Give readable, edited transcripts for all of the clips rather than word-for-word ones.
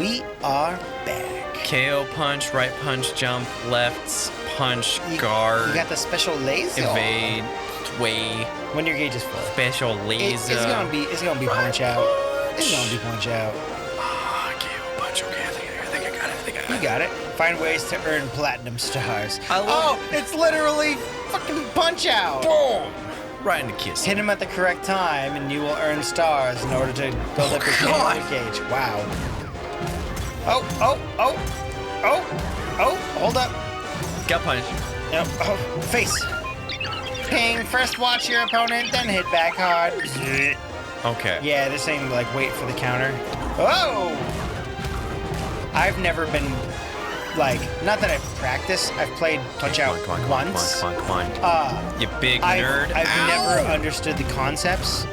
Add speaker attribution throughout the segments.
Speaker 1: we are back.
Speaker 2: KO punch, right punch, jump, left punch, guard.
Speaker 1: You got the special laser.
Speaker 2: Evade, way.
Speaker 1: When your gauge is full.
Speaker 2: Special laser.
Speaker 1: It's gonna be punch out. It's gonna be punch out.
Speaker 2: KO punch. Okay, I think I got it.
Speaker 1: You got it. Find ways to earn platinum stars.
Speaker 2: Oh,
Speaker 1: it's literally fucking punch out.
Speaker 2: Boom! Right in the kiss.
Speaker 1: Hit him at the correct time, and you will earn stars in order to build up your gauge. Wow. Oh! Hold up.
Speaker 2: Got punched.
Speaker 1: Yep. Oh, face. Ping. First watch your opponent, then hit back hard.
Speaker 2: Okay.
Speaker 1: Yeah, they're saying like wait for the counter. Oh! I've never been like, not that I've practiced. I've played Punch Out once.
Speaker 2: Come on. You big nerd.
Speaker 1: I've never understood the concepts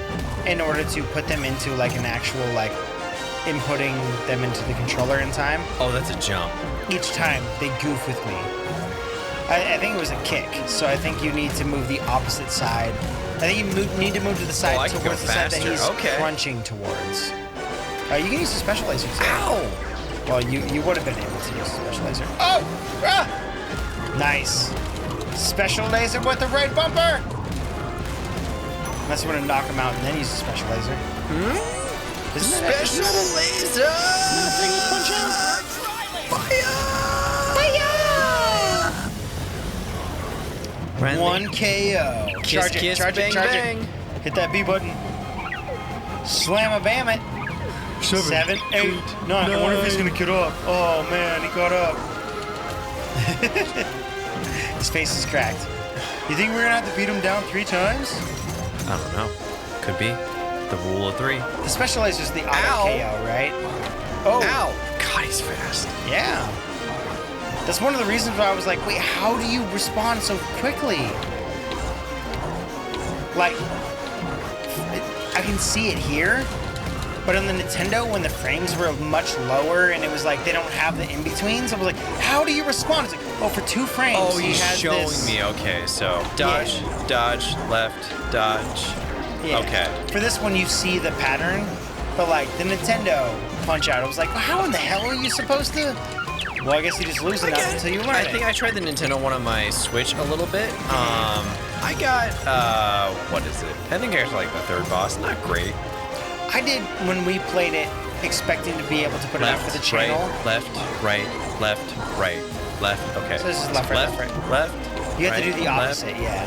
Speaker 1: in order to put them into like an actual like inputting them into the controller in time.
Speaker 2: Oh, that's a jump.
Speaker 1: Each time they goof with me. I think it was a kick, so I think you need to move the opposite side. I think you need to move to the side towards the side that he's crunching towards. You can use the special laser too.
Speaker 2: Ow!
Speaker 1: Well, you would have been able to use the special laser. Oh! Ah! Nice. Special laser with the right bumper! Unless you want to knock him out and then use the special laser.
Speaker 2: Special laser!
Speaker 1: Punch out!
Speaker 2: Fire!
Speaker 1: Fire! 1 KO. Charge it. Hit that B button. Slam a bam it. 7, 8, 9. I wonder if he's gonna get up. Oh man, he got up. His face is cracked. You think we're gonna have to beat him down 3 times?
Speaker 2: I don't know. Could be. The rule of 3.
Speaker 1: The special laser is the auto KO, right? Oh.
Speaker 2: Ow! God, he's fast.
Speaker 1: Yeah. That's one of the reasons why I was like, wait, how do you respond so quickly? Like, I can see it here. But on the Nintendo, when the frames were much lower and it was like they don't have the in-betweens, I was like, how do you respond? It's like, oh, for 2 frames,
Speaker 2: Oh,
Speaker 1: he
Speaker 2: he's
Speaker 1: has
Speaker 2: showing
Speaker 1: this.
Speaker 2: me. Okay, so dodge, dodge, left, dodge.
Speaker 1: Yeah.
Speaker 2: Okay.
Speaker 1: For this one, you see the pattern, but like the Nintendo Punch Out, I was like, well, how in the hell are you supposed to? Well, I guess you just lose enough until you learn
Speaker 2: I think I tried the Nintendo one on my Switch a little bit. I got, what is it? I think I got like the 3rd boss. Not great.
Speaker 1: I did when we played it, expecting to be able to put it up for the channel.
Speaker 2: Left, right. Okay.
Speaker 1: So this is left, right.
Speaker 2: Left.
Speaker 1: You have to do the opposite, yeah.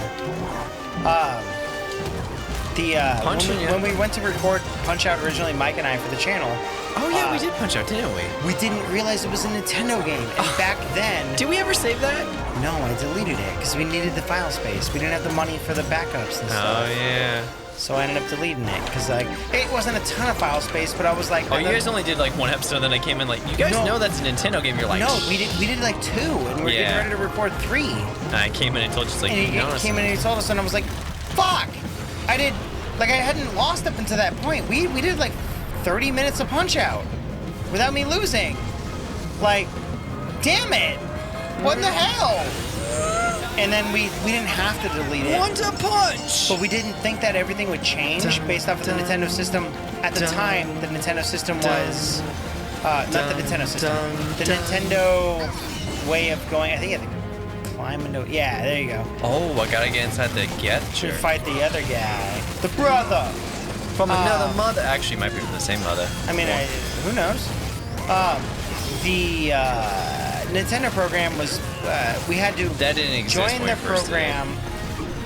Speaker 1: When we went to record Punch Out originally, Mike and I, for the channel.
Speaker 2: Oh yeah, we did Punch Out, didn't we?
Speaker 1: We didn't realize it was a Nintendo game, and back then.
Speaker 2: Did we ever save that?
Speaker 1: No, I deleted it because we needed the file space. We didn't have the money for the backups and stuff.
Speaker 2: Oh yeah.
Speaker 1: So I ended up deleting it because like it wasn't a ton of file space, but I was like,
Speaker 2: oh, you guys only did like 1 episode, then I came in like, you guys know that's a Nintendo game. You're like,
Speaker 1: no, we did like 2, and we're getting ready to record 3.
Speaker 2: And I came in and told you, like,
Speaker 1: and he came in and he told us, and I was like, fuck, I hadn't lost up until that point. We did like 30 minutes of Punch Out without me losing. Like, damn it, what in the hell? And then we didn't have to delete it.
Speaker 2: 1 to punch!
Speaker 1: But we didn't think that everything would change based off of the Nintendo system. At the time, the Nintendo system was... not the Nintendo system. The Nintendo way of going... I think you have to climb into... Yeah, there you go.
Speaker 2: Oh, I gotta get inside the
Speaker 1: To fight the other guy. The brother!
Speaker 2: From another mother. Actually, might be from the same mother.
Speaker 1: I mean, who knows? The Nintendo program was... we had to
Speaker 2: that didn't exist
Speaker 1: join the program...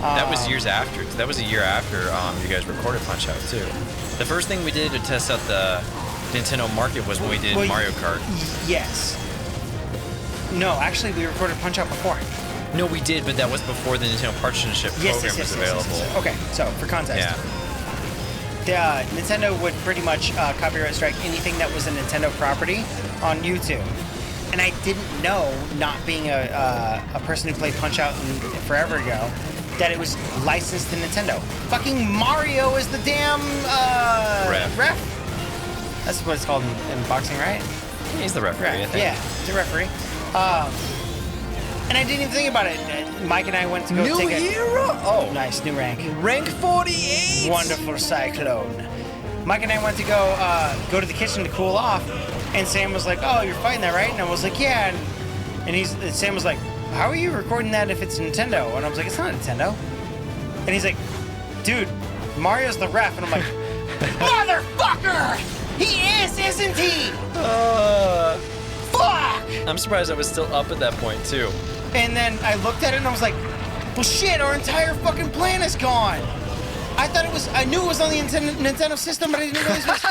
Speaker 2: that was years after. That was a year after you guys recorded Punch Out, too. The first thing we did to test out the Nintendo market was when we did Mario Kart.
Speaker 1: Yes. No, actually, we recorded Punch Out before.
Speaker 2: No, we did, but that was before the Nintendo partnership program was available.
Speaker 1: Yes. Okay, so for context. Yeah. Nintendo would pretty much copyright strike anything that was a Nintendo property on YouTube. And I didn't know, not being a person who played Punch Out forever ago, that it was licensed to Nintendo. Fucking Mario is the damn ref. That's what it's called in boxing, right?
Speaker 2: He's the referee, I think.
Speaker 1: Yeah, he's a referee. And I didn't even think about it. Mike and I went to go take a...
Speaker 2: New era? Oh.
Speaker 1: Nice, new rank.
Speaker 2: Rank 48!
Speaker 1: Wonderful Cyclone. Mike and I went to go to the kitchen to cool off, And Sam was like, "Oh, you're fighting that, right?" And I was like, "Yeah." And Sam was like, "How are you recording that if it's Nintendo?" And I was like, "It's not Nintendo." And he's like, "Dude, Mario's the ref." And I'm like, "Motherfucker! He is, isn't he?" Fuck!
Speaker 2: I'm surprised I was still up at that point too.
Speaker 1: And then I looked at it and I was like, "Well, shit! Our entire fucking plan is gone." I knew it was on the Nintendo system, but I didn't realize it was.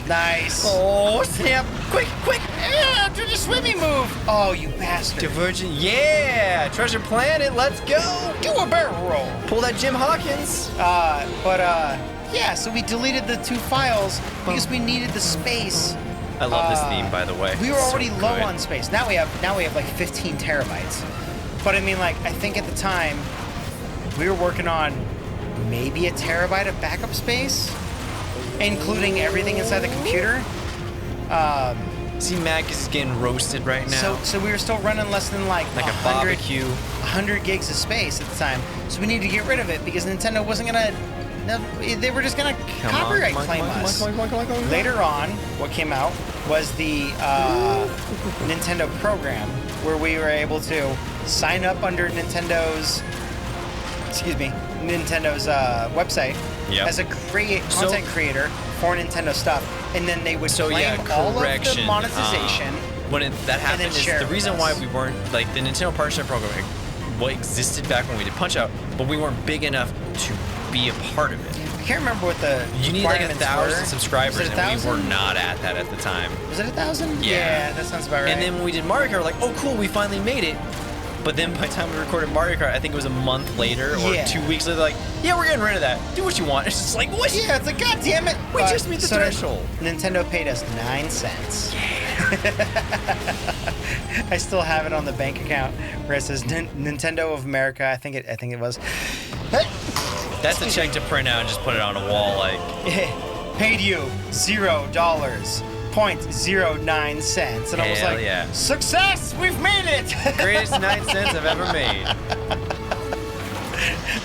Speaker 1: Nice.
Speaker 2: Oh snap! Quick!
Speaker 1: Yeah, do the swimming move. Oh, you bastard.
Speaker 2: Divergent. Yeah! Treasure Planet, let's go!
Speaker 1: Do a barrel roll.
Speaker 2: Pull that Jim Hawkins.
Speaker 1: Yeah, so we deleted the 2 files because we needed the space.
Speaker 2: I love this theme, by the way.
Speaker 1: We were
Speaker 2: It's
Speaker 1: already
Speaker 2: so
Speaker 1: low
Speaker 2: good.
Speaker 1: on space. Now we have like 15 terabytes. But I mean, like, I think at the time we were working on maybe a terabyte of backup space, including everything inside the computer.
Speaker 2: See, Mac is getting roasted right now.
Speaker 1: So we were still running less than like
Speaker 2: a
Speaker 1: 100
Speaker 2: barbecue.
Speaker 1: 100 gigs of space at the time. So we needed to get rid of it because Nintendo wasn't gonna. No, they were just gonna copyright claim us. Later on, what came out was the Nintendo program where we were able to sign up under Nintendow's website as a content creator for Nintendo stuff, and then they would claim all of the monetization.
Speaker 2: When that happened, is the reason why we weren't like the Nintendo partnership program. What existed back when we did Punch Out, but we weren't big enough to be a part of it.
Speaker 1: I can't remember what the
Speaker 2: You need like
Speaker 1: requirements
Speaker 2: 1,000
Speaker 1: were.
Speaker 2: subscribers,
Speaker 1: Was it
Speaker 2: and we
Speaker 1: 1,000?
Speaker 2: were not at that at the time.
Speaker 1: Was it 1,000?
Speaker 2: Yeah.
Speaker 1: That sounds about right.
Speaker 2: And then when we did Mario Kart, we're like, oh cool, we finally made it. But then by the time we recorded Mario Kart, I think it was a month later or 2 weeks later, like, yeah, we're getting rid of that. Do what you want. It's just like, what?
Speaker 1: Yeah, it's like, God damn it.
Speaker 2: We just meet the threshold.
Speaker 1: Nintendo paid us 9 cents. I still have it on the bank account where it says Nintendo of America. I think it was.
Speaker 2: That's a check to print out and just put it on a wall, like.
Speaker 1: Paid you $0, 0.09 cents, and I was like,
Speaker 2: yeah.
Speaker 1: Success! We've made it!
Speaker 2: Greatest 9 cents I've ever made.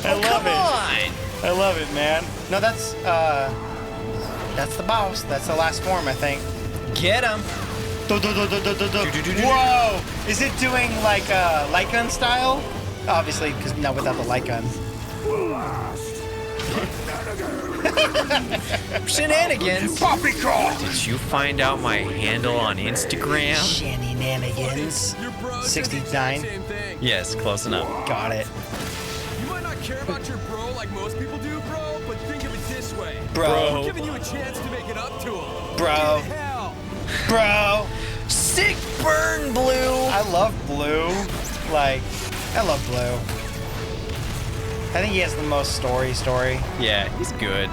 Speaker 1: I love it.
Speaker 2: On.
Speaker 1: I love it, man. No, that's the boss. That's the last form, I think.
Speaker 2: Get him.
Speaker 1: Whoa! Is it doing like light gun style? Obviously, because no, without the light gun.
Speaker 2: Shenanigans.
Speaker 1: Poppycock!
Speaker 2: Did you find out my handle on Instagram?
Speaker 1: Shenanigans. 69.
Speaker 2: Yes, close enough.
Speaker 1: Got it.
Speaker 3: You might not care about your bro like most people do, bro, but think of it this way.
Speaker 1: Bro.
Speaker 3: I'm giving you a chance to make it up to him.
Speaker 1: Bro.
Speaker 3: Hell.
Speaker 1: Bro.
Speaker 2: Sick burn, Blue.
Speaker 1: I love Blue. Like, I love Blue. I think he has the most story.
Speaker 2: Yeah, he's good.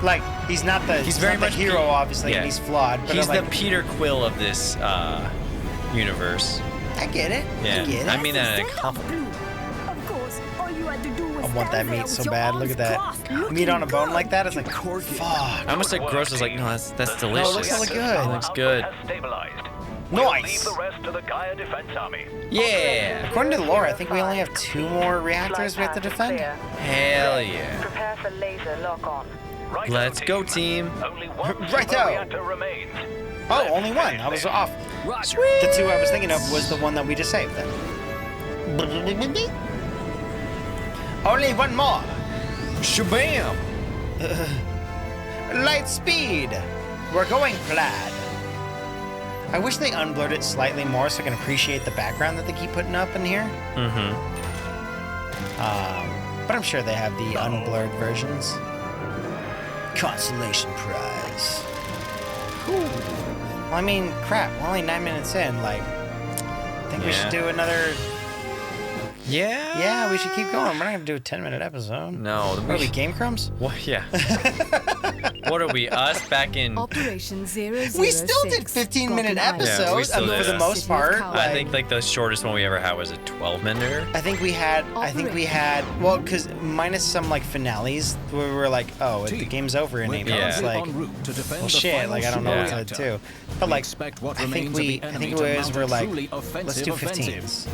Speaker 1: Like, he's not the
Speaker 2: very
Speaker 1: not
Speaker 2: much
Speaker 1: the hero, obviously,
Speaker 2: yeah.
Speaker 1: and he's flawed. But
Speaker 2: He's
Speaker 1: like,
Speaker 2: the Peter Quill of this universe.
Speaker 1: I get it.
Speaker 2: Yeah,
Speaker 1: I get it.
Speaker 2: I mean that in a compliment.
Speaker 4: Of course, all you had to do was
Speaker 1: I want that
Speaker 4: stand there
Speaker 1: meat so
Speaker 4: with your
Speaker 1: bad. Look
Speaker 4: arms
Speaker 1: at that.
Speaker 4: crossed,
Speaker 1: Meat on a
Speaker 4: looking
Speaker 1: bone
Speaker 4: good.
Speaker 1: like that is like, fuck.
Speaker 2: I almost said gross. I was like, no, that's delicious.
Speaker 1: No, it looks hella good.
Speaker 2: It looks good.
Speaker 1: Nice.
Speaker 5: Leave the rest to the Gaia Defense Army.
Speaker 2: Yeah.
Speaker 1: According to the lore, I think we only have 2 more reactors we have to defend.
Speaker 2: Hell yeah.
Speaker 6: Prepare for laser lock on.
Speaker 5: Right
Speaker 2: Let's go, team.
Speaker 5: Only one
Speaker 1: Righto.
Speaker 5: super reactor remains.
Speaker 1: Oh, only one. I was off.
Speaker 2: Sweet.
Speaker 1: The 2 I was thinking of was the one that we just saved then. Only one more.
Speaker 2: Shabam.
Speaker 1: Light speed. We're going plaid. I wish they unblurred it slightly more so I can appreciate the background that they keep putting up in here.
Speaker 2: Mm-hmm.
Speaker 1: But I'm sure they have the unblurred versions. Consolation prize. Well, I mean, crap. We're only 9 minutes in. Like, I think we should do another.
Speaker 2: Yeah.
Speaker 1: Yeah, we should keep going. We're not gonna do a 10-minute episode.
Speaker 2: No.
Speaker 1: What are we, Game Crumbs?
Speaker 2: What? Yeah. What are we? Us back in?
Speaker 4: Operation 006.
Speaker 1: We still did 15-minute episodes.
Speaker 2: Yeah, we still
Speaker 1: I mean, for
Speaker 2: did.
Speaker 1: the most part.
Speaker 2: I think like the shortest one we ever had was a 12-minute.
Speaker 1: I think we had. Well, because minus some like finales, where we were like, oh, the game's over in 8 minutes.
Speaker 2: Yeah.
Speaker 1: Like, well, shit. Like, I don't know what to do. But like, I think we were like, let's do 15s.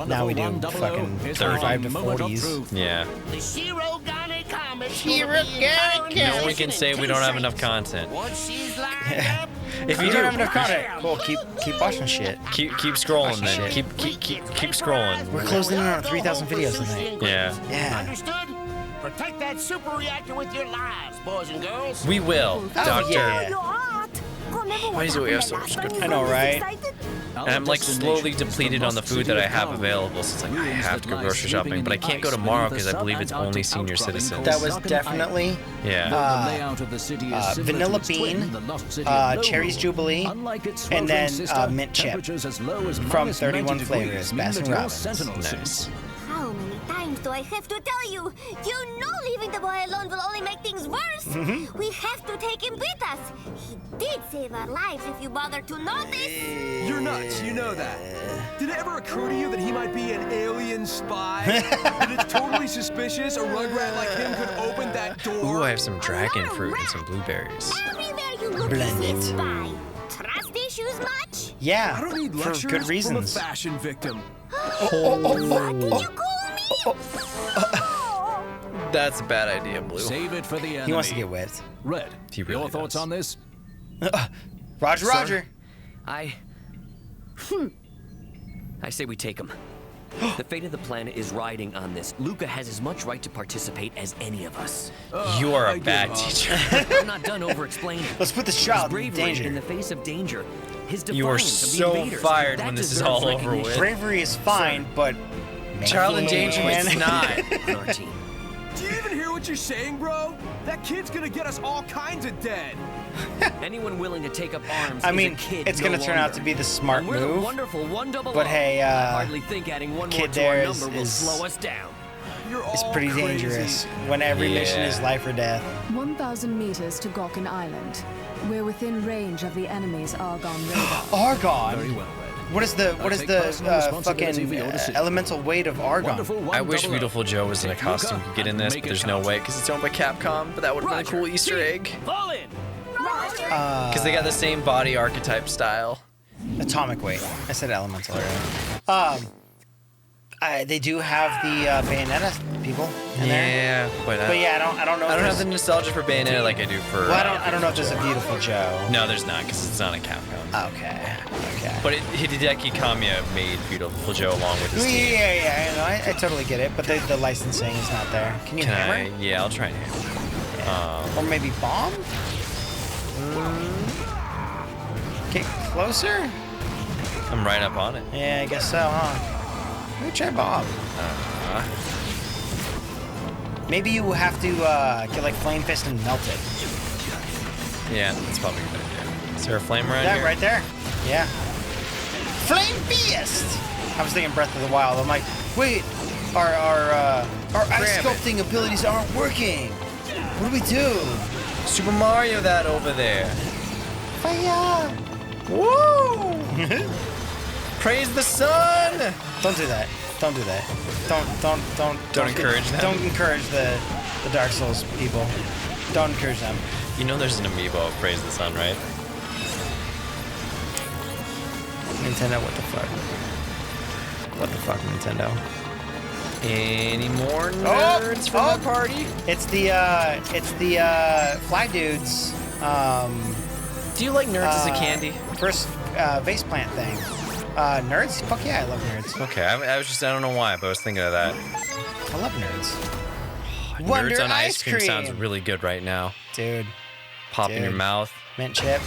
Speaker 1: Now we do fucking 35 to 40s.
Speaker 2: Yeah.
Speaker 7: The Shirogane Comet.
Speaker 1: Shirogane
Speaker 2: No one can say we don't have enough content.
Speaker 7: Once she's lined up,
Speaker 2: If you
Speaker 1: You
Speaker 2: do,
Speaker 1: don't have enough content. Cool. Keep watching shit.
Speaker 2: keep scrolling then.
Speaker 1: Shit.
Speaker 2: Keep scrolling.
Speaker 1: We're closing in on 3,000 videos tonight.
Speaker 2: Yeah.
Speaker 1: Yeah.
Speaker 7: Understood? Protect that super reactor with your lives, boys and girls.
Speaker 2: We will, Doctor.
Speaker 1: yeah.
Speaker 4: Your art. Remember
Speaker 2: Why is
Speaker 4: what
Speaker 2: it we have
Speaker 4: happened
Speaker 2: so
Speaker 4: the
Speaker 2: much
Speaker 4: last
Speaker 2: good
Speaker 4: time
Speaker 1: I
Speaker 4: you
Speaker 1: know,
Speaker 4: were
Speaker 1: right?
Speaker 4: excited?
Speaker 2: And I'm like slowly depleted on the food that I have available, so it's like I have to go grocery shopping, but I can't go tomorrow because I believe it's only senior citizens.
Speaker 1: That was definitely
Speaker 2: Yeah.
Speaker 1: vanilla bean, cherries jubilee, and then mint chip from 31 flavors, Baskin Robbins.
Speaker 2: Nice.
Speaker 8: How many times do I have to tell you? You know leaving the boy alone will only make things worse. We have to take him with us. He did save our lives if you bother to notice.
Speaker 3: You're nuts, you know that. Did it ever occur to you that he might be an alien spy? That it's totally suspicious a rugrat like him could open that door?
Speaker 2: Ooh, I have some dragon fruit and some blueberries.
Speaker 8: Everywhere you look,
Speaker 1: Blend
Speaker 8: you
Speaker 1: it.
Speaker 8: see spy. Trust issues much?
Speaker 1: Yeah,
Speaker 3: I don't need
Speaker 1: for
Speaker 3: lectures
Speaker 1: good
Speaker 3: from a
Speaker 1: reasons.
Speaker 3: fashion victim.
Speaker 8: What did you call me?
Speaker 2: That's a bad idea, Blue.
Speaker 9: Save it for the enemy.
Speaker 1: He wants to get whipped.
Speaker 9: Red,
Speaker 2: He really
Speaker 9: your thoughts
Speaker 2: does.
Speaker 9: on this?
Speaker 1: Roger.
Speaker 10: I say we take him. The fate of the planet is riding on this. Luca has as much right to participate as any of us.
Speaker 2: You are
Speaker 3: I
Speaker 2: a
Speaker 3: give
Speaker 2: bad
Speaker 3: up.
Speaker 2: teacher.
Speaker 10: I'm not done over-explaining.
Speaker 1: Let's put this
Speaker 10: His
Speaker 1: child in
Speaker 10: bravery in
Speaker 1: danger.
Speaker 10: the face of danger. His
Speaker 2: You are
Speaker 10: defiance of the
Speaker 2: so
Speaker 10: invaders.
Speaker 2: fired
Speaker 10: That
Speaker 2: when this is
Speaker 10: deserves
Speaker 2: all over
Speaker 10: recognition.
Speaker 2: with.
Speaker 1: Bravery is fine, but
Speaker 2: Child
Speaker 1: making
Speaker 2: endangerment's
Speaker 1: man-
Speaker 2: not.
Speaker 10: On our team.
Speaker 3: Do you even hear what you're saying, bro? That kid's gonna get us all kinds of dead.
Speaker 10: Anyone willing to take up arms
Speaker 1: I
Speaker 10: is
Speaker 1: mean,
Speaker 10: a kid
Speaker 1: it's
Speaker 10: no
Speaker 1: gonna turn out
Speaker 10: longer.
Speaker 1: to be the smart
Speaker 10: And we're the
Speaker 1: move.
Speaker 10: wonderful 100.
Speaker 1: But hey,
Speaker 10: I hardly think adding one more
Speaker 1: kid
Speaker 10: to our
Speaker 1: there
Speaker 10: number will
Speaker 1: is-
Speaker 10: slow us down.
Speaker 3: You're
Speaker 1: It's
Speaker 3: all
Speaker 1: pretty
Speaker 3: crazy.
Speaker 1: dangerous when every mission is
Speaker 2: Yeah.
Speaker 1: life or death.
Speaker 4: 1,000 meters to Gawkin Island. We're within range of the enemy's Argon radar.
Speaker 1: Argon.
Speaker 9: Very well, Red.
Speaker 1: What is the
Speaker 9: take personal responsibility for
Speaker 1: fucking
Speaker 9: your decision.
Speaker 1: elemental weight of Argon?
Speaker 9: Wonderful
Speaker 2: I wish
Speaker 9: 100.
Speaker 2: Beautiful Joe was in a
Speaker 9: Take
Speaker 2: costume
Speaker 9: Luca
Speaker 2: could get in
Speaker 9: and
Speaker 2: this,
Speaker 9: make
Speaker 2: but
Speaker 9: it
Speaker 2: there's no
Speaker 9: count.
Speaker 2: way because it's owned by Capcom. But that would have been a cool Easter egg
Speaker 10: Fall in.
Speaker 2: because they got the same body archetype style.
Speaker 1: Atomic weight. I said elemental earlier. They do have the Bayonetta people in there.
Speaker 2: Yeah, but
Speaker 1: yeah, I don't know.
Speaker 2: I
Speaker 1: if
Speaker 2: don't have
Speaker 1: there's-
Speaker 2: the nostalgia for Bayonetta like I do for.
Speaker 1: Well, I don't know if there's a Beautiful Joe.
Speaker 2: No, there's not because it's not a Capcom.
Speaker 1: Okay.
Speaker 2: But Hideki Kamiya made Beautiful Joe along with his team.
Speaker 1: Yeah, I know. I totally get it, but the licensing is not there. Can you
Speaker 2: Can
Speaker 1: hammer?
Speaker 2: I? Yeah, I'll try and hammer.
Speaker 1: Or maybe bomb? Get closer?
Speaker 2: I'm right up on it.
Speaker 1: Yeah, I guess so, huh? Maybe try bomb. Maybe you have to get like Flame Fist and melt it.
Speaker 2: Yeah, that's probably a good idea. Is there a flame around
Speaker 1: That
Speaker 2: here?
Speaker 1: right there. Yeah. Flame Fist! I was thinking Breath of the Wild. I'm like, wait, our ice
Speaker 2: Grab it.
Speaker 1: sculpting abilities aren't working. What do we do?
Speaker 2: Super Mario that over there.
Speaker 1: Fire!
Speaker 2: Woo! Praise the sun!
Speaker 1: Don't do that. Don't do that. Don't
Speaker 2: encourage them?
Speaker 1: Don't encourage the Dark Souls people. Don't encourage them.
Speaker 2: You know there's an amiibo of Praise the Sun, right?
Speaker 1: Nintendo, what the fuck? What the fuck, Nintendo?
Speaker 2: Any more nerds from
Speaker 1: oh.
Speaker 2: the party?
Speaker 1: It's the Fly Dudes.
Speaker 2: Do you like nerds as a candy?
Speaker 1: First vase plant thing. Nerds? Fuck yeah, I love nerds.
Speaker 2: Okay, I don't know why, but I was thinking of that.
Speaker 1: I love nerds.
Speaker 2: Nerds on ice cream sounds really good right now.
Speaker 1: Dude,
Speaker 2: Pop in your
Speaker 1: Dude.
Speaker 2: mouth.
Speaker 1: mint chip.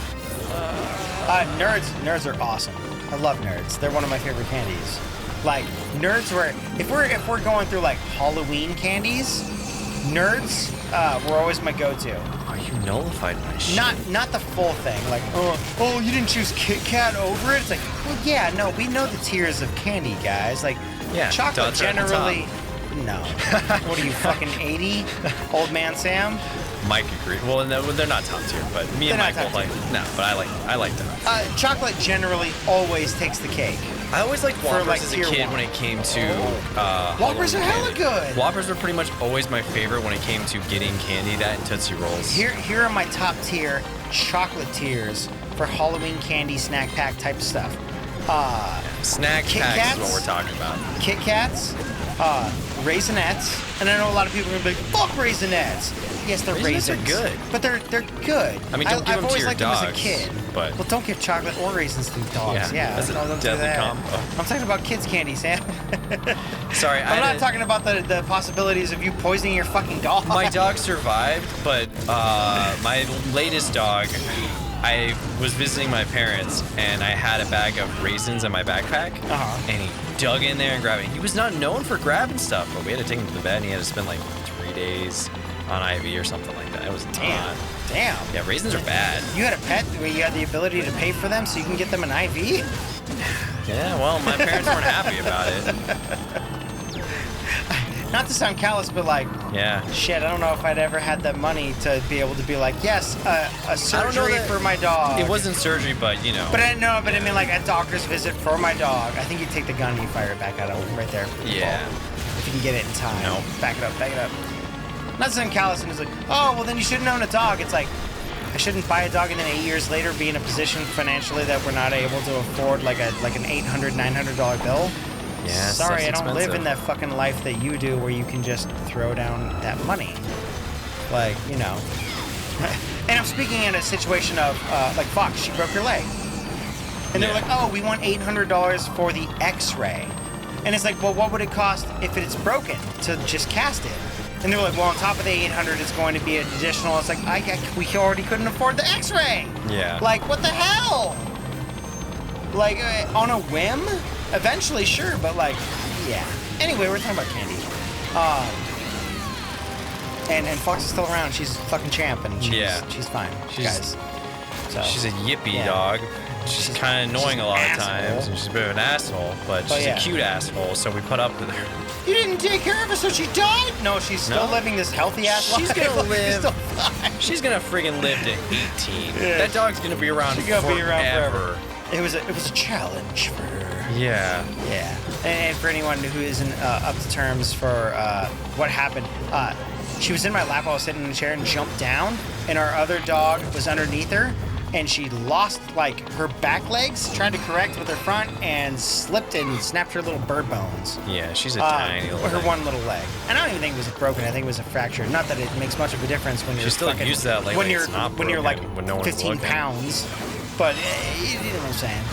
Speaker 1: Nerds are awesome. I love nerds. They're one of my favorite candies. Like nerds were if we're going through like Halloween candies, nerds were always my go-to.
Speaker 2: Oh, you nullified my shit.
Speaker 1: Not the full thing. Like oh you didn't choose Kit Kat over it. It's like well yeah no we know the tiers of candy guys like
Speaker 2: Yeah,
Speaker 1: chocolate
Speaker 2: dots are at the
Speaker 1: generally. No. What are you fucking 80? Old man Sam?
Speaker 2: Mike agreed. Well, no, they're not top tier, but me and
Speaker 1: They're
Speaker 2: Mike
Speaker 1: not
Speaker 2: both
Speaker 1: top
Speaker 2: like. No, but I like them.
Speaker 1: Chocolate generally always takes the cake.
Speaker 2: I always liked Whoppers
Speaker 1: like
Speaker 2: as a
Speaker 1: tier
Speaker 2: kid
Speaker 1: one.
Speaker 2: when it came to.
Speaker 1: Whoppers are hella
Speaker 2: Halloween
Speaker 1: good.
Speaker 2: Whoppers were pretty much always my favorite when it came to getting candy. That and Tootsie Rolls.
Speaker 1: Here are my top tier chocolate tiers for Halloween candy snack pack type of stuff.
Speaker 2: Snack
Speaker 1: Kit
Speaker 2: packs
Speaker 1: Kats?
Speaker 2: is what we're talking about.
Speaker 1: Kit Kats, Raisinets, and I know a lot of people are gonna be like, "Fuck Raisinets." Yes, they're
Speaker 2: Raisinets
Speaker 1: raisins,
Speaker 2: are good.
Speaker 1: but they're good.
Speaker 2: I mean, don't give
Speaker 1: I've
Speaker 2: them to
Speaker 1: always
Speaker 2: your
Speaker 1: liked
Speaker 2: dogs,
Speaker 1: them as a kid.
Speaker 2: but-
Speaker 1: Well, don't give chocolate or raisins to dogs.
Speaker 2: Yeah,
Speaker 1: Yeah,
Speaker 2: that's a
Speaker 1: don't do
Speaker 2: deadly
Speaker 1: that.
Speaker 2: combo.
Speaker 1: I'm talking about kids' candy, Sam.
Speaker 2: Sorry,
Speaker 1: I'm not talking about the possibilities of you poisoning your fucking dog.
Speaker 2: My dog survived, but my latest dog, I was visiting my parents, and I had a bag of raisins in my backpack, and he dug in there and grabbed it. He was not known for grabbing stuff, but we had to take him to the vet, and he had to spend like 3 days on IV or something like that. It was
Speaker 1: Damn.
Speaker 2: Yeah, raisins are bad.
Speaker 1: You had a pet where you had the ability to pay for them so you can get them an IV?
Speaker 2: Yeah, well, my parents weren't happy about it.
Speaker 1: Not to sound callous, but like,
Speaker 2: Yeah.
Speaker 1: shit, I don't know if I'd ever had that money to be able to be like, yes, a surgery
Speaker 2: that-
Speaker 1: for my dog.
Speaker 2: It wasn't surgery, but you know.
Speaker 1: But I know, but I mean like a doctor's visit for my dog. I think you take the gun and you fire it back at him right there.
Speaker 2: Yeah.
Speaker 1: If you can get it in time.
Speaker 2: No.
Speaker 1: Back it up, back it up. Not to sound callous and it's like, oh, well then you shouldn't own a dog. It's like, I shouldn't buy a dog and then 8 years later be in a position financially that we're not able to afford like an $800, $900 bill.
Speaker 2: Yeah,
Speaker 1: Sorry, I
Speaker 2: stuff's
Speaker 1: don't live
Speaker 2: expensive.
Speaker 1: in that fucking life that you do where you can just throw down that money. Like, you know. And I'm speaking in a situation of, like Fox, she broke her leg. And they're
Speaker 2: Yeah.
Speaker 1: like, oh, we want $800 for the x-ray. And it's like, well, what would it cost if it's broken to just cast it? And they're like, well, on top of the 800, it's going to be an additional. It's like, we already couldn't afford the x-ray.
Speaker 2: Yeah.
Speaker 1: Like, what the hell? Like, on a whim? Eventually, sure, but like, yeah. Anyway, we're talking about candy. And Fox is still around. She's a fucking champ, and she's fine, guys. So,
Speaker 2: She's a yippy
Speaker 1: yeah.
Speaker 2: dog. She's kind of annoying
Speaker 1: she's
Speaker 2: a lot
Speaker 1: an
Speaker 2: of times,
Speaker 1: asshole.
Speaker 2: and she's a bit of an asshole, but she's
Speaker 1: yeah.
Speaker 2: a cute asshole, so we put up with her.
Speaker 1: You didn't take care of her, so she died? No, she's still
Speaker 2: No.
Speaker 1: living this healthy ass life.
Speaker 2: She's gonna
Speaker 1: Like, she's
Speaker 2: live.
Speaker 1: still fine.
Speaker 2: She's gonna friggin' live to 18.
Speaker 1: Yeah.
Speaker 2: That dog's gonna be around
Speaker 1: She's gonna
Speaker 2: forever.
Speaker 1: be around forever. It was a challenge for her.
Speaker 2: Yeah.
Speaker 1: Yeah. And for anyone who isn't up to terms for what happened, she was in my lap. I was sitting in the chair and jumped down, and our other dog was underneath her, and she lost like her back legs trying to correct with her front and slipped and snapped her little bird bones.
Speaker 2: Yeah, she's a tiny little
Speaker 1: her
Speaker 2: thing.
Speaker 1: one little leg. And I don't even think it was broken. I think it was a fracture. Not that it makes much of a difference when you're
Speaker 2: She still
Speaker 1: fucking,
Speaker 2: used that leg
Speaker 1: when
Speaker 2: like
Speaker 1: you're
Speaker 2: it's not
Speaker 1: when you're like
Speaker 2: broken when no one's
Speaker 1: 15
Speaker 2: looking.
Speaker 1: pounds. But you know what I'm saying.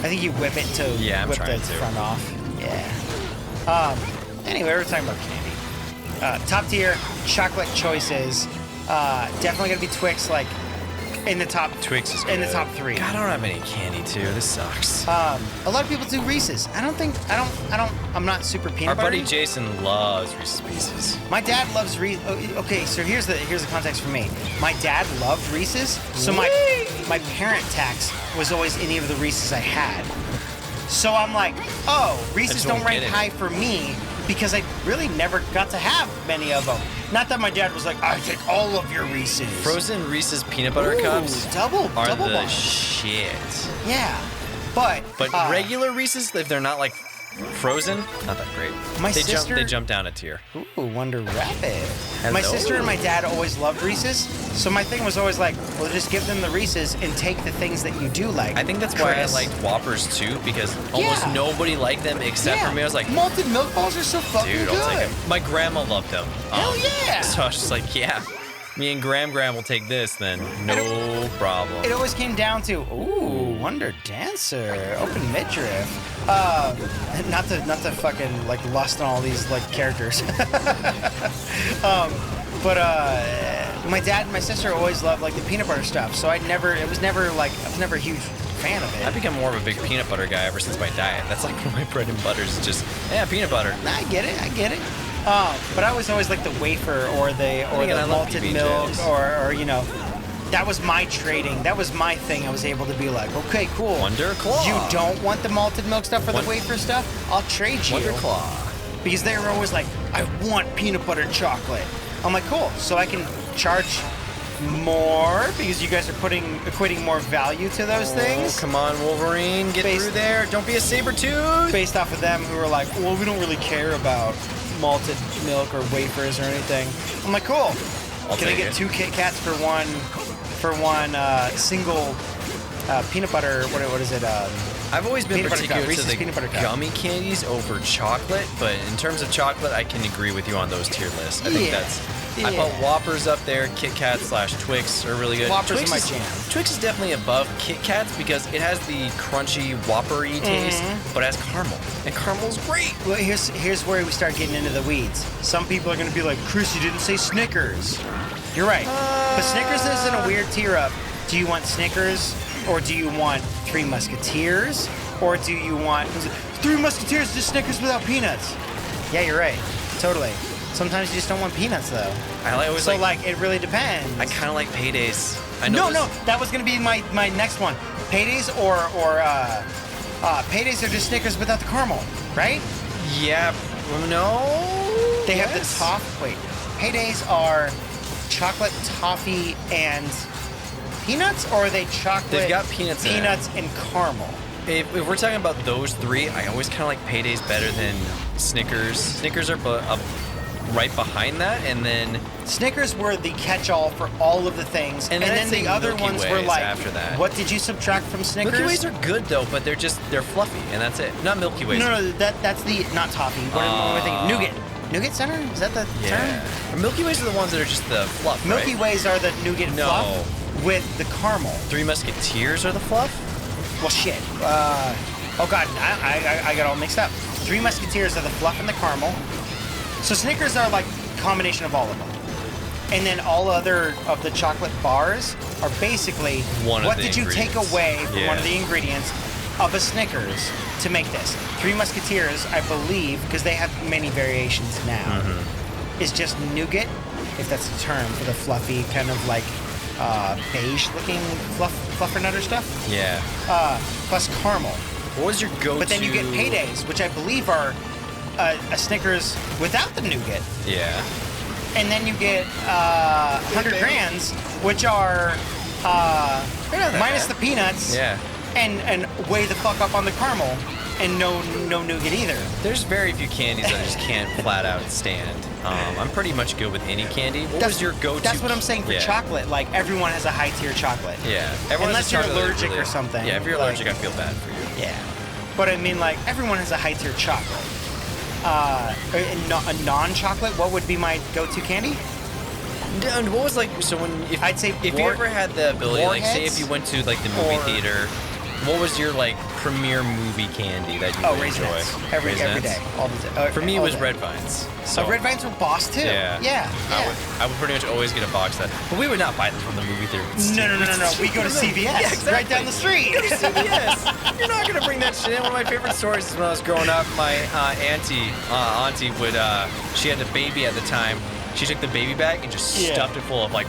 Speaker 1: I think you whip it to
Speaker 2: Yeah, I'm
Speaker 1: whip the
Speaker 2: trying to.
Speaker 1: front off. Yeah. Anyway, we're talking about candy. Top tier chocolate choices. Definitely gonna be Twix, like in the top.
Speaker 2: Twix is good.
Speaker 1: in the top 3.
Speaker 2: God, I don't have any candy too. This sucks.
Speaker 1: A lot of people do Reese's. I'm not super
Speaker 2: Our
Speaker 1: peanut
Speaker 2: buddy
Speaker 1: buttery.
Speaker 2: Jason loves Reese's Pieces.
Speaker 1: My dad loves Reese's. Okay, so here's the context for me. My dad loved Reese's, so my parent tax was always any of the Reese's I had. So I'm like, oh, Reese's
Speaker 2: just
Speaker 1: don't
Speaker 2: don't
Speaker 1: rank
Speaker 2: get it.
Speaker 1: high for me because I really never got to have many of them. Not that my dad was like, I take all of your Reese's.
Speaker 2: Frozen Reese's peanut butter
Speaker 1: Ooh,
Speaker 2: cups
Speaker 1: double
Speaker 2: are the
Speaker 1: bond.
Speaker 2: shit.
Speaker 1: Yeah, but
Speaker 2: Regular Reese's, if they're not like frozen, not that great.
Speaker 1: My
Speaker 2: they
Speaker 1: sister-
Speaker 2: they jump down a tier.
Speaker 1: Ooh, Wonder Rabbit. My
Speaker 2: Hello.
Speaker 1: sister and my dad always loved Reese's, so my thing was always like, well, just give them the Reese's and take the things that you do like.
Speaker 2: I think that's why I
Speaker 1: Chris.
Speaker 2: liked Whoppers too, because almost
Speaker 1: Yeah.
Speaker 2: nobody liked them except
Speaker 1: Yeah.
Speaker 2: for me. I was like,
Speaker 1: malted milk balls are so fucking
Speaker 2: dude,
Speaker 1: good.
Speaker 2: I'll take them. My grandma loved them.
Speaker 1: Hell yeah.
Speaker 2: So I was just like, yeah, me and Graham will take this then. No problem.
Speaker 1: It always came down to, ooh, Wonder Dancer, open midriff. Not to fucking like lust on all these like characters. But my dad and my sister always loved like the peanut butter stuff, so I was never a huge fan of it.
Speaker 2: I've become more of a big peanut butter guy ever since my diet. That's like one of my bread and butters. Is just peanut butter.
Speaker 1: I get it. But I was always like the wafer or the
Speaker 2: Again, I love
Speaker 1: malted
Speaker 2: PB&Js.
Speaker 1: milk or you know, that was my trading. That was my thing. I was able to be like, okay, cool.
Speaker 2: Wonder Claw.
Speaker 1: You don't want the malted milk stuff or the wafer stuff? I'll trade you.
Speaker 2: Wonder Claw.
Speaker 1: Because they were always like, I want peanut butter chocolate. I'm like, cool. So I can charge more because you guys are equating more value to those things.
Speaker 2: Oh, come on, Wolverine, get through there. Don't be a saber-tooth.
Speaker 1: Based off of them who are like, well, we don't really care about malted milk or wafers or anything. I'm like, cool. Can I
Speaker 2: take
Speaker 1: get
Speaker 2: it.
Speaker 1: 2 Kit Kats for one single peanut butter? What is it?
Speaker 2: I've always been
Speaker 1: Peanut butter
Speaker 2: particular
Speaker 1: cup,
Speaker 2: to
Speaker 1: Reese's
Speaker 2: the
Speaker 1: peanut butter cup.
Speaker 2: gummy candies over chocolate, but in terms of chocolate, I can agree with you on those tier lists. I think I put Whoppers up there. Kit Kat / Twix are really good.
Speaker 1: Whoppers
Speaker 2: Twix
Speaker 1: are my
Speaker 2: is-
Speaker 1: jam.
Speaker 2: Twix is definitely above Kit Kats because it has the crunchy Whopper-y taste, but it has caramel, and caramel's great.
Speaker 1: Well, here's where we start getting into the weeds. Some people are going to be like, Chris, you didn't say Snickers. You're right. But Snickers is in a weird tier up. Do you want Snickers, or do you want Three Musketeers, or do you want Three Musketeers, just Snickers without peanuts? Yeah, you're right. Totally. Sometimes you just don't want peanuts, though. So it really depends.
Speaker 2: I kind of like Paydays. I know
Speaker 1: No, that was going to be my next one. Paydays or Paydays are just Snickers without the caramel, right?
Speaker 2: Yeah, no.
Speaker 1: They have the top. Wait, Paydays are chocolate toffee and peanuts, or are they chocolate?
Speaker 2: They've got peanuts in it.
Speaker 1: Peanuts and caramel.
Speaker 2: If we're talking about those three, I always kind of like Paydays better than Snickers. Snickers are right behind that, and then
Speaker 1: Snickers were the catch-all for all of the things, and then the other
Speaker 2: Milky
Speaker 1: ones were
Speaker 2: Ways
Speaker 1: like,
Speaker 2: after that.
Speaker 1: what did you subtract from Snickers?
Speaker 2: Milky Ways are good though, but they're fluffy, and that's it. Not Milky Ways.
Speaker 1: No, that's the not toffee. What am I thinking? Nougat Center? Is that the term?
Speaker 2: Milky Ways are the ones that are just the fluff.
Speaker 1: Milky
Speaker 2: right?
Speaker 1: Ways are the nougat fluff with the caramel.
Speaker 2: Three Musketeers are the fluff.
Speaker 1: Well, shit. Oh god, I got all mixed up. Three Musketeers are the fluff and the caramel. So Snickers are like a combination of all of them. And then all other of the chocolate bars are basically what did you take away from one of the ingredients of a Snickers to make this? Three Musketeers, I believe, because they have many variations now, is just nougat, if that's the term, for the fluffy kind of like beige-looking fluffernutter stuff.
Speaker 2: Yeah.
Speaker 1: Plus caramel.
Speaker 2: What was your go-to?
Speaker 1: But then you get Paydays, which I believe are a Snickers without the nougat.
Speaker 2: Yeah.
Speaker 1: And then you get 100 Grands, which are minus the peanuts.
Speaker 2: Yeah.
Speaker 1: And way the fuck up on the caramel, and no nougat either.
Speaker 2: There's very few candies that I just can't flat out stand. I'm pretty much good with any candy. What was your go-to?
Speaker 1: That's what I'm saying for chocolate. Like, everyone has a high-tier chocolate.
Speaker 2: Yeah. Everyone
Speaker 1: Unless
Speaker 2: has a
Speaker 1: you're
Speaker 2: chocolate
Speaker 1: allergic
Speaker 2: really-
Speaker 1: or something.
Speaker 2: Yeah, if you're allergic, I feel bad for you.
Speaker 1: Yeah. But I mean, like, everyone has a high-tier chocolate. A non-chocolate, what would be my go-to candy?
Speaker 2: And what was
Speaker 1: I'd say
Speaker 2: if you ever had the ability, like say if you went to like the movie theater, what was your like premier movie candy that you would enjoy?
Speaker 1: Raisinets. Every day, all the day.
Speaker 2: For me, it was Red Vines. So
Speaker 1: Red Vines were boss too.
Speaker 2: Yeah. I would pretty much always get a box of that, but we would not buy them from the movie theater.
Speaker 1: No. We go to CVS.
Speaker 2: Yeah, exactly.
Speaker 1: Right down the street.
Speaker 2: Go to CVS. You're not gonna bring that shit in. One of my favorite stories is when I was growing up. My auntie would she had a baby at the time. She took the baby bag and just stuffed it full of like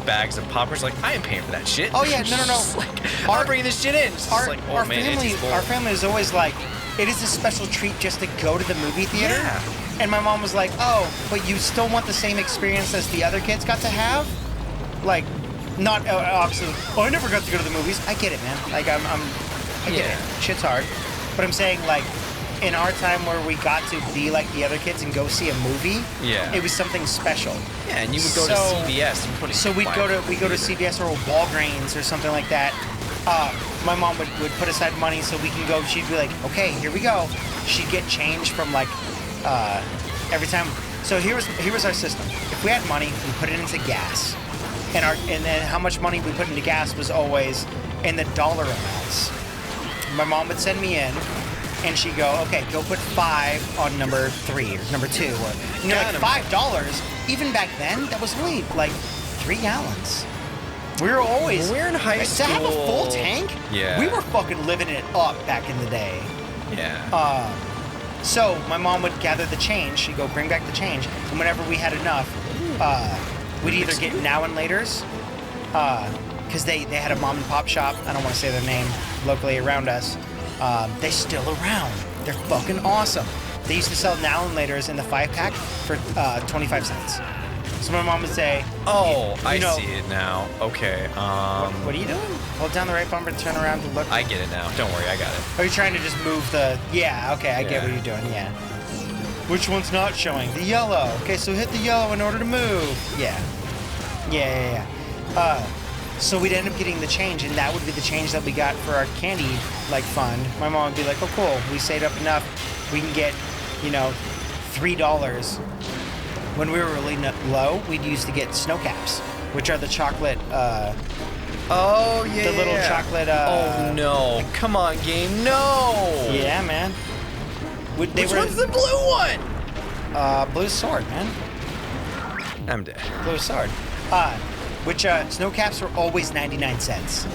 Speaker 2: bags of poppers. Like, I am paying for that shit.
Speaker 1: Oh yeah, no.
Speaker 2: Like, I'm bringing this shit in.
Speaker 1: Our family is always like, it is a special treat just to go to the movie theater.
Speaker 2: Yeah.
Speaker 1: And my mom was like, oh, but you still want the same experience as the other kids got to have? Like, not obviously. Oh, I never got to go to the movies. I get it, man. Like, I get it. Shit's hard. But I'm saying, like, in our time where we got to be like the other kids and go see a movie, it was something special.
Speaker 2: Yeah, and you would go to CVS.
Speaker 1: So we'd go to CVS or Walgreens or something like that. My mom would put aside money so we can go. She'd be like, okay, here we go. She'd get change from like every time. So here was our system. If we had money, we put it into gas, and then how much money we put into gas was always in the dollar amounts. My mom would send me in. And she'd go, okay, go put 5 on number 3 or number 2. Or, like $5, even back then, that was only like 3 gallons. We were always...
Speaker 2: When we were in high school...
Speaker 1: To have a full tank?
Speaker 2: Yeah.
Speaker 1: We were fucking living it up back in the day.
Speaker 2: Yeah.
Speaker 1: So my mom would gather the change. She'd go bring back the change. And whenever we had enough, we'd either get Now and Laters, because they had a mom and pop shop, I don't want to say their name, locally around us. They're still around. They're fucking awesome. They used to sell Now and Laters in the 5-pack for 25 cents. So my mom would say,
Speaker 2: I see it now. Okay.
Speaker 1: What are you doing? Hold down the right bumper and turn around to look.
Speaker 2: I get it now. Don't worry, I got it.
Speaker 1: Are you trying to just move the... Yeah, okay, I get what you're doing, yeah. Which one's not showing? The yellow. Okay, so hit the yellow in order to move. Yeah. So we'd end up getting the change, and that would be the change that we got for our candy like fund. My mom would be like, "Oh, cool, we saved up enough. We can get, you know, $3." When we were really low, we'd used to get snow caps, which are the chocolate.
Speaker 2: Oh yeah.
Speaker 1: The little chocolate.
Speaker 2: Oh no! Come on, game, no!
Speaker 1: Yeah, man. Which
Speaker 2: one's the blue one?
Speaker 1: Blue sword, man.
Speaker 2: I'm dead.
Speaker 1: Blue sword. Which snow caps were always 99 cents.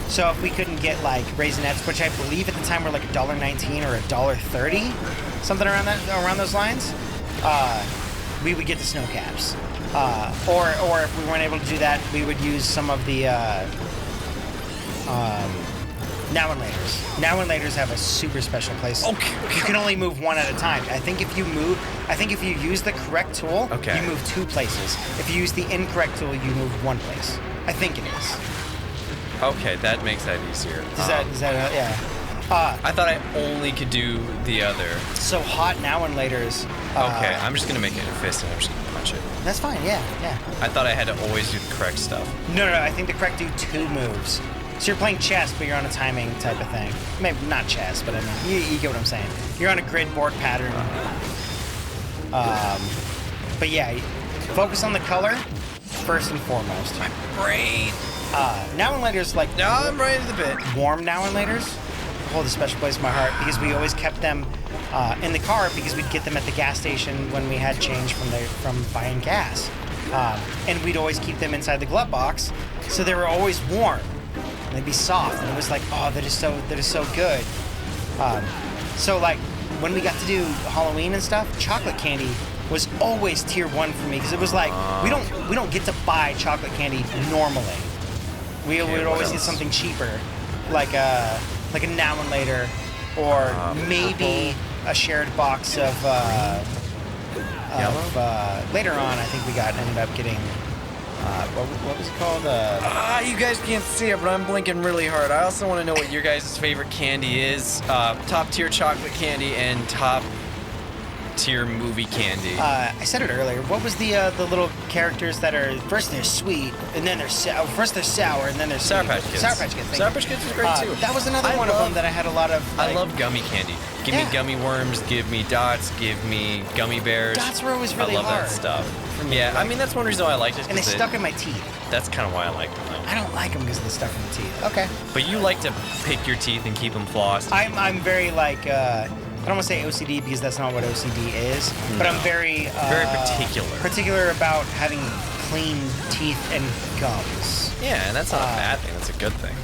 Speaker 1: So if we couldn't get like Raisinets, which I believe at the time were like $1.19 or $1.30, something around those lines, we would get the snow caps. Or if we weren't able to do that, we would use some of the Now and Laters. Now and Laters have a super special place.
Speaker 2: Okay.
Speaker 1: You can only move one at a time. I think if you use the correct tool,
Speaker 2: okay,
Speaker 1: you move 2 places. If you use the incorrect tool, you move 1 place. I think it is.
Speaker 2: Okay, that makes that easier.
Speaker 1: Yeah.
Speaker 2: I thought I only could do the other.
Speaker 1: So hot Now and Laters.
Speaker 2: Okay, I'm just gonna make it a fist and I'm just gonna punch it.
Speaker 1: That's fine, yeah.
Speaker 2: I thought I had to always do the correct stuff.
Speaker 1: No, I think the correct do 2 moves. So you're playing chess, but you're on a timing type of thing. Maybe not chess, but I mean, you get what I'm saying. You're on a grid board pattern. But yeah, focus on the color first and foremost.
Speaker 2: My brain.
Speaker 1: Now and Laters, like...
Speaker 2: No, I'm right at the bit.
Speaker 1: Warm Now and Laters hold a special place in my heart because we always kept them in the car because we'd get them at the gas station when we had change from buying gas. And we'd always keep them inside the glove box, so they were always warm. And they'd be soft, and it was like, oh, that is so good. So like when we got to do Halloween and stuff, chocolate candy was always tier 1 for me because it was like we don't get to buy chocolate candy normally. We would always get something cheaper, like a Now and Later, or maybe a shared box of later on. I think we ended up getting what was it called?
Speaker 2: You guys can't see it, but I'm blinking really hard. I also want to know what your guys' favorite candy is. Top tier chocolate candy and top tier movie candy.
Speaker 1: I said it earlier. What was the little characters that are first they're sweet and then they're first they're sour and then they're
Speaker 2: Sour Patch Kids.
Speaker 1: Sour Patch Kids.
Speaker 2: Sour Patch Kids is great too.
Speaker 1: That was another one of them that I had a lot of.
Speaker 2: I love gummy candy. Give me gummy worms. Give me dots. Give me gummy bears.
Speaker 1: Dots were always really
Speaker 2: hard. I love
Speaker 1: hard
Speaker 2: that stuff. Yeah, I mean that's one reason why I liked it.
Speaker 1: And they stuck in my teeth.
Speaker 2: That's kind of why I liked them.
Speaker 1: I don't like them because they stuck in the teeth. Okay.
Speaker 2: But you like to pick your teeth and keep them flossed.
Speaker 1: I'm very like. I don't want to say OCD because that's not what OCD is, but I'm very particular about having clean teeth and gums.
Speaker 2: Yeah, and that's not a bad thing. That's a good thing.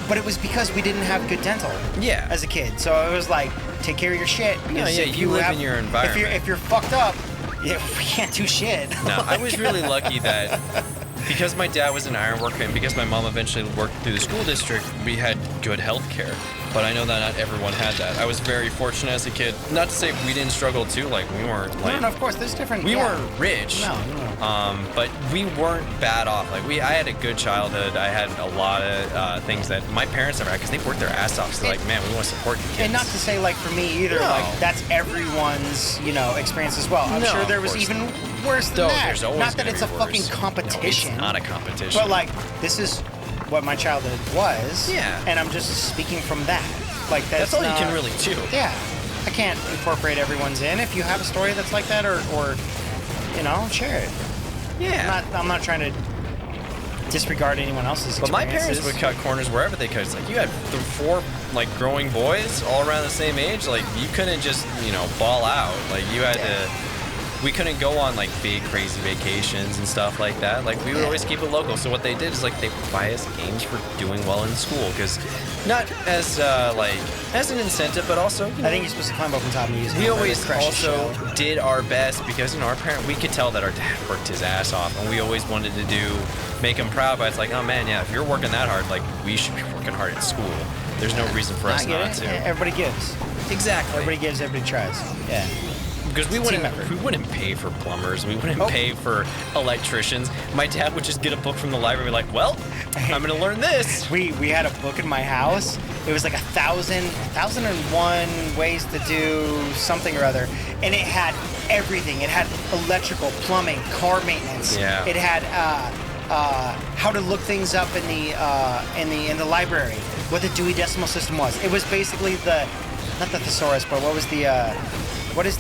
Speaker 1: But it was because we didn't have good dental.
Speaker 2: Yeah.
Speaker 1: As a kid, so it was like take care of your shit. Because
Speaker 2: if you live in your environment.
Speaker 1: If you're fucked up, we can't do shit.
Speaker 2: No, I was really lucky that because my dad was an iron worker and because my mom eventually worked through the school district, we had good health care. But I know that not everyone had that. I was very fortunate as a kid. Not to say we didn't struggle too. Like we weren't like.
Speaker 1: No, of course, there's different.
Speaker 2: We weren't rich.
Speaker 1: No.
Speaker 2: But we weren't bad off. Like I had a good childhood. I had a lot of things that my parents never had because they worked their ass off. So like, man, we want to support you kids.
Speaker 1: And not to say like for me either.
Speaker 2: No.
Speaker 1: Like that's everyone's experience as well. I'm sure there was even worse than that.
Speaker 2: There's always
Speaker 1: not that it's a fucking competition.
Speaker 2: No, it's not a competition.
Speaker 1: But like this is what my childhood was.
Speaker 2: Yeah.
Speaker 1: And I'm just speaking from that. Like
Speaker 2: that's all you can really do.
Speaker 1: Yeah. I can't incorporate everyone's in. If you have a story that's like that, or share it.
Speaker 2: Yeah.
Speaker 1: I'm not trying to disregard anyone else's experiences.
Speaker 2: But my parents would cut corners wherever they could. It's like you had 4 like growing boys all around the same age. Like you couldn't just ball out. Like you had to. We couldn't go on like big crazy vacations and stuff like that. Like we would always keep it local. So what they did is like they would buy us games for doing well in school because not as as an incentive, but also
Speaker 1: I think you're supposed to climb up on top and use it.
Speaker 2: We always also did our best because our parent we could tell that our dad worked his ass off and we always wanted to make him proud. But it's like, oh man, yeah, if you're working that hard, like we should be working hard at school. There's no reason for us not to.
Speaker 1: Everybody gives.
Speaker 2: Exactly.
Speaker 1: Everybody gives. Everybody tries. Yeah.
Speaker 2: Because we wouldn't pay for plumbers. We wouldn't pay for electricians. My dad would just get a book from the library and be like, well, I'm going to learn this.
Speaker 1: We had a book in my house. It was like 1,001 ways to do something or other. And it had everything. It had electrical, plumbing, car maintenance.
Speaker 2: Yeah.
Speaker 1: It had how to look things up in the library, what the Dewey Decimal System was. It was basically not the thesaurus, but what are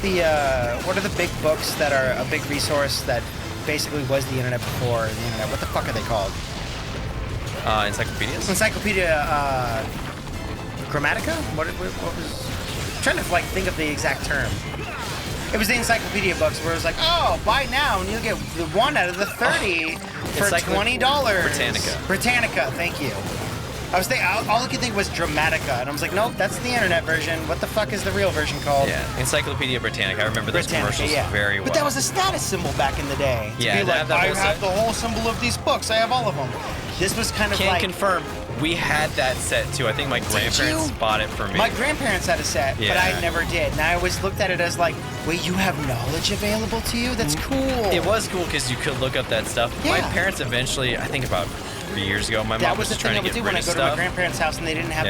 Speaker 1: the big books that are a big resource that basically was the internet before the internet? What the fuck are they called?
Speaker 2: Encyclopedias?
Speaker 1: Encyclopedia Grammatica? What was... I'm trying to like think of the exact term. It was the encyclopedia books where it was like, oh, buy now and you'll get the 1 out of the 30 for $20. Britannica, thank you. I was thinking, all I could think was Dramatica, and I was like, nope, that's the internet version. What the fuck is the real version called?
Speaker 2: Yeah, Encyclopedia Britannica. I remember those commercials very well.
Speaker 1: But that was a status symbol back in the day. To
Speaker 2: yeah,
Speaker 1: be like, I have the whole symbol of these books. I have all of them. This was kind of
Speaker 2: Can't
Speaker 1: like...
Speaker 2: confirm. We had that set, too. I think my grandparents bought it for me.
Speaker 1: My grandparents had a set, but I never did. And I always looked at it as like, wait, you have knowledge available to you? That's cool.
Speaker 2: It was cool because you could look up that stuff.
Speaker 1: Yeah.
Speaker 2: My parents eventually, I think about 3 years ago, my mom was trying to get rid of stuff.
Speaker 1: That was the thing I would do when I go to my grandparents' house and they didn't have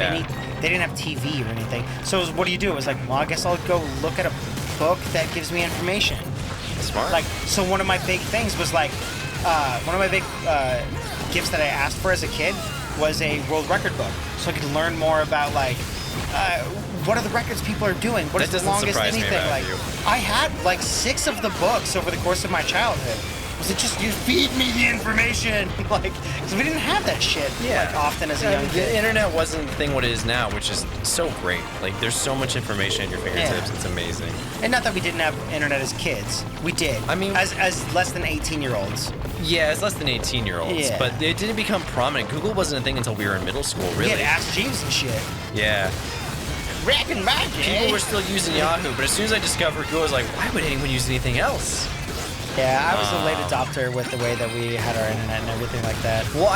Speaker 1: they didn't have TV or anything. So it was, what do? It was like, well, I guess I'll go look at a book that gives me information.
Speaker 2: Smart.
Speaker 1: Like, so one of my big things was like, one of my big gifts that I asked for as a kid was a world record book, so I could learn more about like what are the records people are doing, what is the longest anything. Like, I had like 6 of the books over the course of my childhood. Was it just you feed me the information, like, because we didn't have that shit like often as a young kid.
Speaker 2: The internet wasn't the thing what it is now, which is so great. Like, there's so much information at your fingertips. It's amazing.
Speaker 1: And not that we didn't have internet as kids, we did. I mean, as less than 18-year-olds.
Speaker 2: Yeah, as less than 18-year-olds.
Speaker 1: Yeah.
Speaker 2: But it didn't become prominent. Google wasn't a thing until we were in middle school, really.
Speaker 1: We had Ask Jeeves and shit.
Speaker 2: Yeah.
Speaker 1: Back in my day.
Speaker 2: People were still using Yahoo, but as soon as I discovered Google, I was like, why would anyone use anything else?
Speaker 1: Yeah, I was a late adopter with the way that we had our internet and everything like that.
Speaker 2: Well,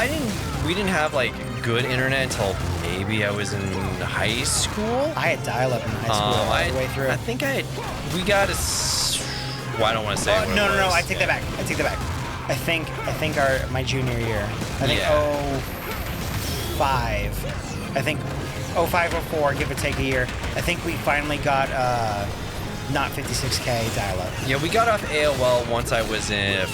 Speaker 2: we didn't have like good internet until maybe I was in high school.
Speaker 1: I had dial-up in high school all the way through.
Speaker 2: I think we got well, I don't want to say what
Speaker 1: no,
Speaker 2: it was.
Speaker 1: I take that back. I think my junior year. I think 05. I think 05, 04, give or take a year. I think we finally got not 56K dial-up.
Speaker 2: Yeah, we got off AOL once I was in, I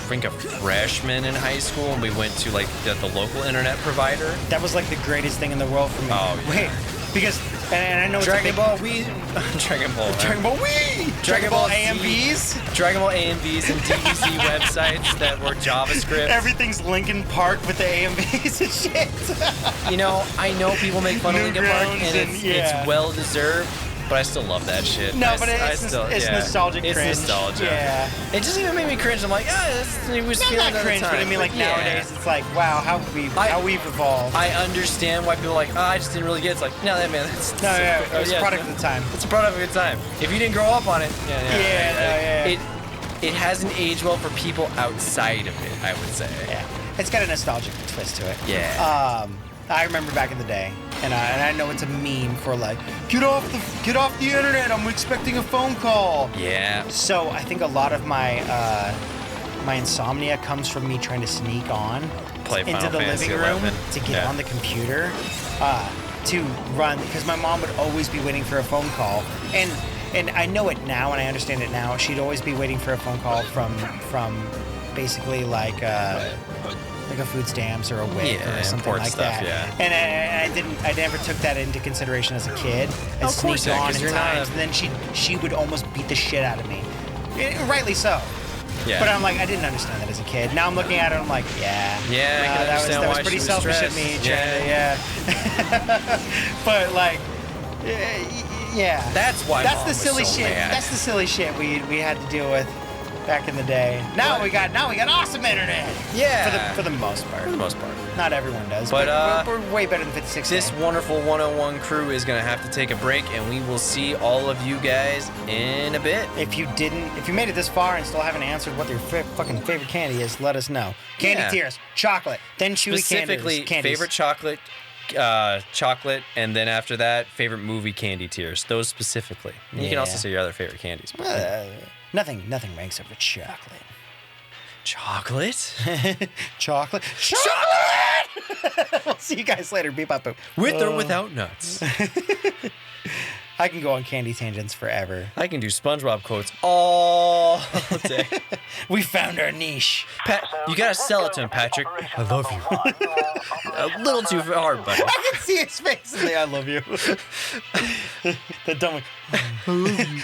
Speaker 2: think, a freshman in high school, and we went to like the local internet provider.
Speaker 1: That was like the greatest thing in the world for me.
Speaker 2: Oh, yeah.
Speaker 1: Wait, because and I know
Speaker 2: Dragon Ball Wii,
Speaker 1: Dragon Ball AMVs,
Speaker 2: Dragon Ball AMVs and DBZ websites that were JavaScript.
Speaker 1: Everything's Linkin Park with the AMVs and shit.
Speaker 2: You know, I know people make fun of Linkin Park, and it's well deserved. But I still love that shit.
Speaker 1: No, but it's nostalgic cringe.
Speaker 2: It's nostalgia.
Speaker 1: Yeah.
Speaker 2: It just even made me cringe. I'm like, it was feeling
Speaker 1: not cringe, but I mean, like, nowadays, it's like, wow, how we've evolved.
Speaker 2: I understand why people are like, I just didn't really get it. It's like, no, man, it's
Speaker 1: a product of the time.
Speaker 2: It's a product of the time. If you didn't grow up on it, it hasn't aged well for people outside of it, I would say.
Speaker 1: Yeah. It's got a nostalgic twist to it.
Speaker 2: Yeah.
Speaker 1: I remember back in the day, and I know it's a meme for like, get off the internet. I'm expecting a phone call.
Speaker 2: Yeah.
Speaker 1: So I think a lot of my my insomnia comes from me trying to sneak on into the living room to get on the computer to run, because my mom would always be waiting for a phone call, and I know it now and I understand it now. She'd always be waiting for a phone call from basically like a food stamps or a WIC or something like that.
Speaker 2: Yeah.
Speaker 1: And I never took that into consideration as a kid. And sneaked on in times, and then she would almost beat the shit out of me. Rightly so.
Speaker 2: Yeah.
Speaker 1: But I'm like, I didn't understand that as a kid. Now I'm looking at it, I'm like, that was pretty selfish of me. But like, yeah.
Speaker 2: That's why
Speaker 1: that's
Speaker 2: Mom
Speaker 1: the silly
Speaker 2: was so
Speaker 1: shit.
Speaker 2: mad.
Speaker 1: That's the silly shit we had to deal with back in the day. Now we got awesome internet.
Speaker 2: Yeah.
Speaker 1: For the most part.
Speaker 2: For the most part.
Speaker 1: Not everyone does.
Speaker 2: But
Speaker 1: we're way better than 56.
Speaker 2: This wonderful 101 crew is gonna have to take a break, and we will see all of you guys in a bit.
Speaker 1: If you made it this far and still haven't answered what your fucking favorite candy is, let us know. Candy tiers, chocolate, then chewy
Speaker 2: Specifically,
Speaker 1: candies.
Speaker 2: favorite chocolate, and then after that, favorite movie candy tiers. Those specifically. You can also say your other favorite candies.
Speaker 1: Nothing ranks over chocolate.
Speaker 2: Chocolate?
Speaker 1: Chocolate! We'll see you guys later. Beep, bop, boop.
Speaker 2: With or without nuts.
Speaker 1: I can go on candy tangents forever.
Speaker 2: I can do SpongeBob quotes all day.
Speaker 1: We found our niche.
Speaker 2: Pat, you gotta sell it to him, Patrick. I love you. A little too hard, buddy.
Speaker 1: I can see his face. I love you. The dumb.